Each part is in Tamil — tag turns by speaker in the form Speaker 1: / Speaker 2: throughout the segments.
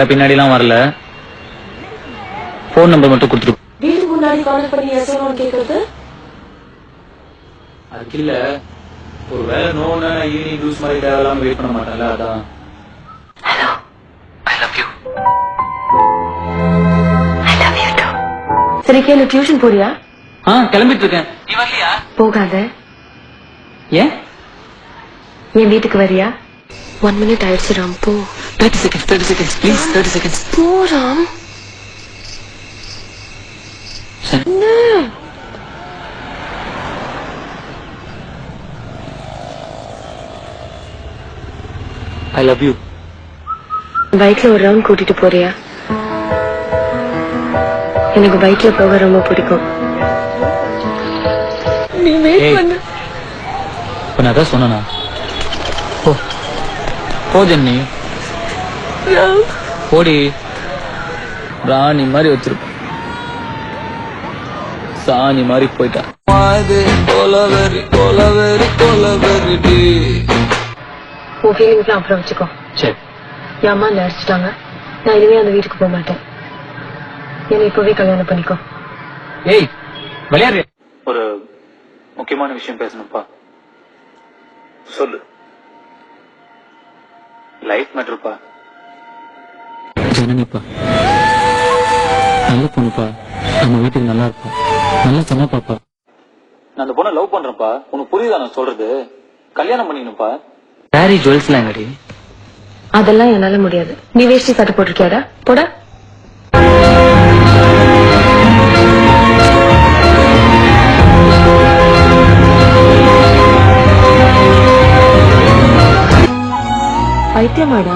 Speaker 1: பின்னாடிலாம் வரல. போன் நம்பர் மட்டும் கொடுத்துட்டு.
Speaker 2: வீட்டுக்கு முன்னாடி கால் பண்ணி எஸ்ஓன்னு கேக்குறது
Speaker 1: அதுக்கு இல்ல, ஒரு வேலை நோனா ஈவினிங் ஜூஸ் மாதிரி தேவையில்லாம வெயிட் பண்ண மாட்டேன்ல, அதான்.
Speaker 2: Hello,
Speaker 1: I love you.
Speaker 2: I love you too. சரி கேளு, டியூஷன் போறியா?
Speaker 1: கிளம்பிட்டு இருக்கேன். நீ வரலையா?
Speaker 2: போகாத.
Speaker 1: ஏன்?
Speaker 2: என் வீட்டுக்கு வரியா? 1 minute ஆயிடுச்சு ராம், போ.
Speaker 1: 30 seconds ப்ளீஸ். 30 seconds.
Speaker 2: போ ராம்.
Speaker 1: ஐ லவ் யூ.
Speaker 2: பைக்ல ஒரு ரவுண்ட் கூட்டிட்டு போறியா? எனக்கு பைக்ல போக ரொம்ப பிடிக்கும். நீ வெயிட் பண்ணு.
Speaker 1: இப்ப நான் அதான் சொன்னா. போ ஜென்னி, போடி. ராணி மாதிரி வச்சிருப்ப, சாணி மாதிரி போயிட்டா.
Speaker 2: உன் ஃபீலிங்ஸ்லாம் அப்புறம் வச்சுக்கோ.
Speaker 1: சரி.
Speaker 2: என் அம்மா நினைச்சிட்டாங்க, நான் இனிமே அந்த வீட்டுக்கு போக மாட்டேன். என்னை இப்பவே கல்யாணம் பண்ணிக்கோ.
Speaker 1: ஏய் விளையாடு. ஒரு முக்கியமான விஷயம் பேசணும்ப்பா.
Speaker 3: சொல்லு.
Speaker 1: லைஃப் மேட்டர்ப்பா. ஜனனிப்பா நல்ல பொண்ணுப்பா, நம்ம வீட்டுக்கு நல்லா இருப்பா, நல்லா சொன்னப்பாப்பா. நான் அந்த பொண்ணை லவ் பண்றேன்ப்பா. உனக்கு புரியுதா நான் சொல்றது? கல்யாணம் பண்ணிக்கணும்ப்பா. சாரி ஜுவல்ஸ்லாம் எங்கடி?
Speaker 2: அதெல்லாம் என்னால முடியாது. நீ வேஷ்டி சட்டை போட்டிருக்கியாடா? போடா. பைத்தியமாடா?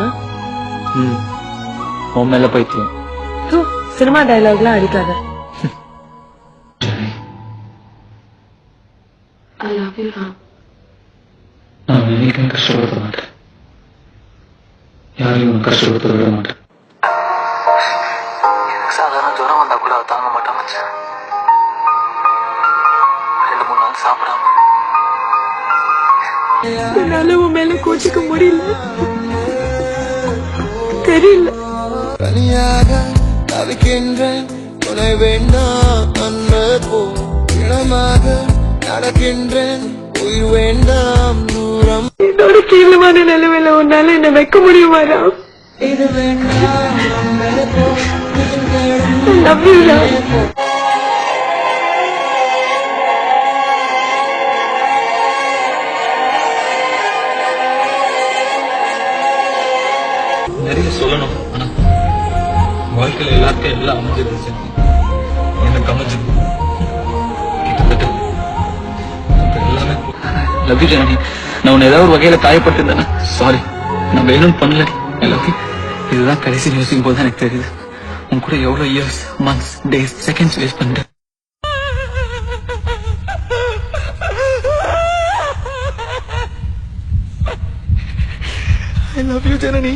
Speaker 1: உன் மேல பைத்தியம்.
Speaker 2: சினிமா டயலாக்லாம் அடிக்காத. I love you, Ram.
Speaker 1: நான் என்னைக்கும் கஷ்டப்படுத்த மாட்டேன், யாரையும் கஷ்டப்படுத்த விட மாட்டேன். எனக்கு சாதாரண ஜுரம் வந்தா கூட தாங்க மாட்டான் மச்சான். 2-3 நாள் சாப்பிடாம.
Speaker 2: என்னால உன் மேல கோச்சிக்க முடியல, தெரியல.
Speaker 4: தனியாக தவிக்கின்றேன், துணை வேண்டாம் அன்பு போ. இளமாக நடக்கின்றேன், உயிர் வேண்டாம் தூரம்.
Speaker 2: என்னோட கீழமான நிலைமையில உன்னால என்ன வைக்க முடியுமாடா?
Speaker 4: இது வேண்டாம் அன்பு போ.
Speaker 2: I love you, Ram.
Speaker 1: நிறைய சொல்லணும், ஆனா வாழ்க்கையில எல்லாருக்கும் எல்லாம் அமைஞ்சிருச்சு. எனக்கு அமைஞ்சது கிட்டத்தட்ட எல்லாமே. Love you Janani. நான் உன்னை ஏதாவது ஒரு வகையில காயப்பட்டிருந்தேன், சாரி. நான் வேணும்னு பண்ணல. ஐ லவ் யூ. இதுதான் கடைசி யோசிக்கும் போது எனக்கு தெரியுது, உன் கூட எவ்வளவு years, months, days, seconds waste பண்ணிட்டேன். I love you, Janani.